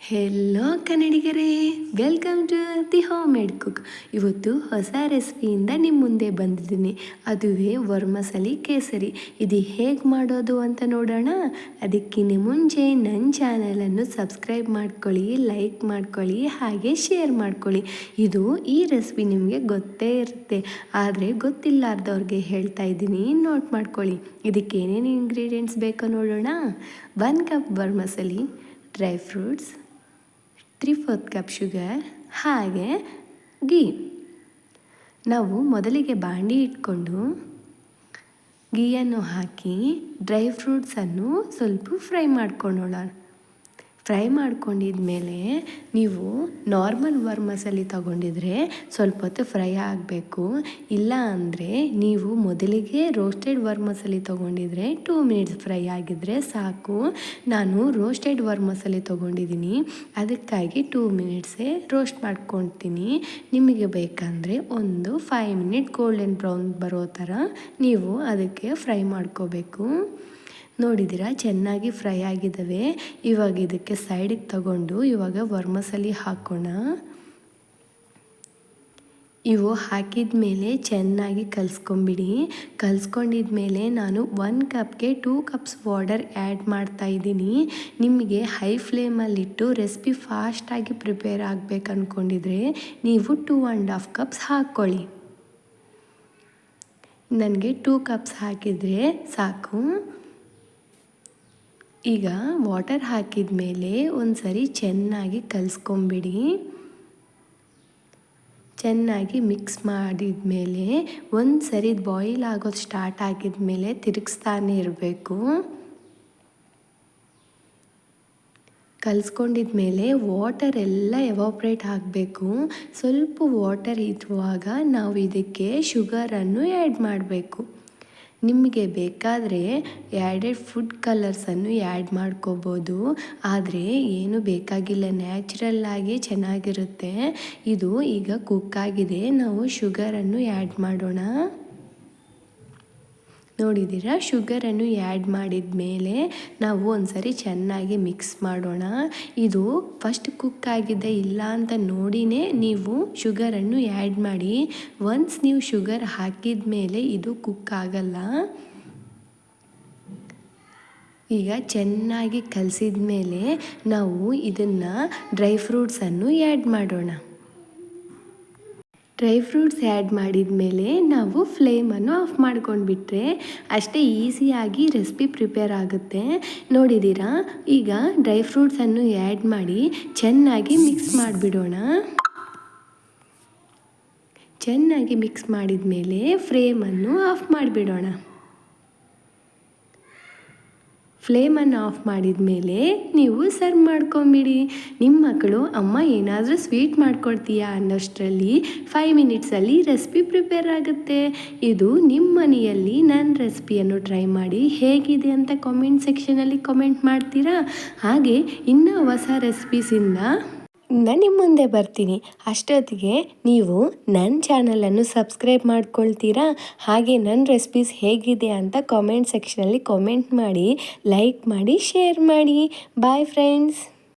Hello ಕನ್ನಡಿಗರೇ, welcome to the home made cook. ಇವತ್ತು ಹೊಸ ರೆಸಿಪಿಯಿಂದ ನಿಮ್ಮ ಮುಂದೆ ಬಂದಿದ್ದೀನಿ. ಅದುವೇ ವರ್ಮಸಲಿ ಕೇಸರಿ. ಇದು ಹೇಗೆ ಮಾಡೋದು ಅಂತ ನೋಡೋಣ. ಅದಕ್ಕಿಂತ ಮುಂಚೆ ನನ್ನ ಚಾನಲನ್ನು ಸಬ್ಸ್ಕ್ರೈಬ್ ಮಾಡ್ಕೊಳ್ಳಿ, ಲೈಕ್ ಮಾಡ್ಕೊಳ್ಳಿ, ಹಾಗೆ ಶೇರ್ ಮಾಡ್ಕೊಳ್ಳಿ. ಈ ರೆಸಿಪಿ ನಿಮಗೆ ಗೊತ್ತೇ ಇರುತ್ತೆ, ಆದರೆ ಗೊತ್ತಿಲ್ಲಾರ್ದವ್ರಿಗೆ ಹೇಳ್ತಾ ಇದ್ದೀನಿ, ನೋಟ್ ಮಾಡ್ಕೊಳ್ಳಿ. ಇದಕ್ಕೆ ಏನೇನು ಇಂಗ್ರೀಡಿಯೆಂಟ್ಸ್ ಬೇಕೋ ನೋಡೋಣ. 1 cup vermicelli, dry fruits, 3/4 cup sugar, ಹಾಗೆ ಗೀ. ನಾವು ಮೊದಲಿಗೆ ಬಾಂಡಿ ಇಟ್ಕೊಂಡು ಗೀಯನ್ನು ಹಾಕಿ ಡ್ರೈ ಫ್ರೂಟ್ಸನ್ನು ಸ್ವಲ್ಪ ಫ್ರೈ ಮಾಡ್ಕೊಳ್ಳೋಣ. ಫ್ರೈ ಮಾಡ್ಕೊಂಡಿದ್ಮೇಲೆ ನೀವು ನಾರ್ಮಲ್ ವರ್ಮಸಲಿ ತೊಗೊಂಡಿದ್ರೆ ಸ್ವಲ್ಪ ಹೊತ್ತು ಫ್ರೈ ಆಗಬೇಕು. ಇಲ್ಲ ಅಂದರೆ ನೀವು ಮೊದಲಿಗೆ ರೋಸ್ಟೆಡ್ ವರ್ಮಸಲಿ ತೊಗೊಂಡಿದ್ರೆ 2 ಮಿನಿಟ್ಸ್ ಫ್ರೈ ಆಗಿದ್ದರೆ ಸಾಕು. ನಾನು ರೋಸ್ಟೆಡ್ ವರ್ಮಸಲಿ ತೊಗೊಂಡಿದ್ದೀನಿ, ಅದಕ್ಕಾಗಿ 2 ಮಿನಿಟ್ಸೇ ರೋಸ್ಟ್ ಮಾಡ್ಕೊಳ್ತೀನಿ. ನಿಮಗೆ ಬೇಕಂದರೆ ಒಂದು 5 ಮಿನಿಟ್ ಗೋಲ್ಡನ್ ಬ್ರೌನ್ ಬರೋ ಥರ ನೀವು ಅದಕ್ಕೆ ಫ್ರೈ ಮಾಡ್ಕೋಬೇಕು. ನೋಡಿದ್ದೀರಾ, ಚೆನ್ನಾಗಿ ಫ್ರೈ ಆಗಿದ್ದಾವೆ. ಇವಾಗ ಇದಕ್ಕೆ ಸೈಡಿಗೆ ತಗೊಂಡು ಇವಾಗ ವರ್ಮಸಲಿ ಹಾಕೋಣ. ಇವು ಹಾಕಿದ ಮೇಲೆ ಚೆನ್ನಾಗಿ ಕಲಿಸ್ಕೊಂಬಿಡಿ. ಕಲಿಸ್ಕೊಂಡಿದ್ಮೇಲೆ ನಾನು 1 ಕಪ್ಗೆ 2 ಕಪ್ಸ್ ವಾಟರ್ ಆ್ಯಡ್ ಮಾಡ್ತಾಯಿದ್ದೀನಿ. ನಿಮಗೆ ಹೈ ಫ್ಲೇಮಲ್ಲಿಟ್ಟು ರೆಸಿಪಿ ಫಾಸ್ಟಾಗಿ ಪ್ರಿಪೇರ್ ಆಗಬೇಕು ಅಂದ್ಕೊಂಡಿದ್ರೆ ನೀವು 2.5 ಕಪ್ಸ್ ಹಾಕ್ಕೊಳ್ಳಿ. ನನಗೆ 2 ಕಪ್ಸ್ ಹಾಕಿದರೆ ಸಾಕು. ಈಗ ವಾಟರ್ ಹಾಕಿದ ಮೇಲೆ ಒಂದು ಸರಿ ಚೆನ್ನಾಗಿ ಕಲಿಸ್ಕೊಂಬಿಡಿ. ಚೆನ್ನಾಗಿ ಮಿಕ್ಸ್ ಮಾಡಿದ ಮೇಲೆ ಒಂದು ಸರಿ ಬಾಯ್ಲ್ ಆಗೋದು ಸ್ಟಾರ್ಟ್ ಆಗಿದ ಮೇಲೆ ತಿರುಗಿಸ್ತಾನೆ ಇರಬೇಕು. ಕಲಿಸ್ಕೊಂಡಿದ ಮೇಲೆ ವಾಟರ್ ಎಲ್ಲ ಎವಾಪ್ರೇಟ್ ಆಗಬೇಕು. ಸ್ವಲ್ಪ ವಾಟರ್ ಇರುವಾಗ ನಾವು ಇದಕ್ಕೆ ಶುಗರನ್ನು ಆ್ಯಡ್ ಮಾಡಬೇಕು. ನಿಮಗೆ ಬೇಕಾದರೆ ಆ್ಯಡೆಡ್ ಫುಡ್ ಕಲರ್ಸನ್ನು ಆ್ಯಡ್ ಮಾಡ್ಕೋಬೋದು, ಆದರೆ ಏನು ಬೇಕಾಗಿಲ್ಲ, ನ್ಯಾಚುರಲ್ಲಾಗಿ ಚೆನ್ನಾಗಿರುತ್ತೆ. ಇದು ಈಗ ಕುಕ್ ಆಗಿದೆ, ನಾವು ಶುಗರನ್ನು ಆ್ಯಡ್ ಮಾಡೋಣ. ನೋಡಿದ್ದೀರಾ, ಶುಗರನ್ನು ಆ್ಯಡ್ ಮಾಡಿದ ಮೇಲೆ ನಾವು ಒಂದು ಸರಿ ಚೆನ್ನಾಗಿ ಮಿಕ್ಸ್ ಮಾಡೋಣ. ಇದು ಫಸ್ಟ್ ಕುಕ್ ಆಗಿದೆ ಇಲ್ಲ ಅಂತ ನೋಡಿನೇ ನೀವು ಶುಗರನ್ನು ಆ್ಯಡ್ ಮಾಡಿ. ಒನ್ಸ್ ನೀವು ಶುಗರ್ ಹಾಕಿದ ಮೇಲೆ ಇದು ಕುಕ್ ಆಗಲ್ಲ. ಈಗ ಚೆನ್ನಾಗಿ ಕಲಸಿದ ಮೇಲೆ ನಾವು ಇದನ್ನು ಡ್ರೈ ಫ್ರೂಟ್ಸನ್ನು ಆ್ಯಡ್ ಮಾಡೋಣ. ಡ್ರೈ ಫ್ರೂಟ್ಸ್ ಆ್ಯಡ್ ಮಾಡಿದ ಮೇಲೆ ನಾವು ಫ್ಲೇಮನ್ನು ಆಫ್ ಮಾಡ್ಕೊಂಡ್ಬಿಟ್ರೆ ಅಷ್ಟೇ ಈಸಿಯಾಗಿ ರೆಸಿಪಿ ಪ್ರಿಪೇರ್ ಆಗುತ್ತೆ. ನೋಡಿದ್ದೀರಾ, ಈಗ ಡ್ರೈ ಫ್ರೂಟ್ಸನ್ನು ಆ್ಯಡ್ ಮಾಡಿ ಚೆನ್ನಾಗಿ ಮಿಕ್ಸ್ ಮಾಡಿಬಿಡೋಣ. ಚೆನ್ನಾಗಿ ಮಿಕ್ಸ್ ಮಾಡಿದ ಮೇಲೆ ಫ್ಲೇಮನ್ನು ಆಫ್ ಮಾಡಿಬಿಡೋಣ. ಫ್ಲೇಮನ್ನು ಆಫ್ ಮಾಡಿದ ಮೇಲೆ ನೀವು ಸರ್ವ್ ಮಾಡ್ಕೊಂಬಿಡಿ. ನಿಮ್ಮ ಮಕ್ಕಳು ಅಮ್ಮ ಏನಾದರೂ ಸ್ವೀಟ್ ಮಾಡ್ಕೊಡ್ತೀಯಾ ಅನ್ನೋಷ್ಟರಲ್ಲಿ 5 ಮಿನಿಟ್ಸಲ್ಲಿ ರೆಸಿಪಿ ಪ್ರಿಪೇರ್ ಆಗುತ್ತೆ. ಇದು ನಿಮ್ಮ ಮನೆಯಲ್ಲಿ ನನ್ನ ರೆಸಿಪಿಯನ್ನು ಟ್ರೈ ಮಾಡಿ ಹೇಗಿದೆ ಅಂತ ಕಾಮೆಂಟ್ ಸೆಕ್ಷನಲ್ಲಿ ಕಾಮೆಂಟ್ ಮಾಡ್ತೀರಾ. ಹಾಗೆ ಇನ್ನೂ ಹೊಸ ರೆಸಿಪೀಸಿಂದ ನಾನು ನಿಮ್ಮ ಮುಂದೆ ಬರ್ತೀನಿ. ಅಷ್ಟೊತ್ತಿಗೆ ನೀವು ನನ್ನ ಚಾನಲನ್ನು ಸಬ್ಸ್ಕ್ರೈಬ್ ಮಾಡ್ಕೊಳ್ತೀರಾ. ಹಾಗೆ ನನ್ನ ರೆಸಿಪೀಸ್ ಹೇಗಿದೆ ಅಂತ ಕಾಮೆಂಟ್ ಸೆಕ್ಷನಲ್ಲಿ ಕಾಮೆಂಟ್ ಮಾಡಿ, ಲೈಕ್ ಮಾಡಿ, ಶೇರ್ ಮಾಡಿ. Bye friends.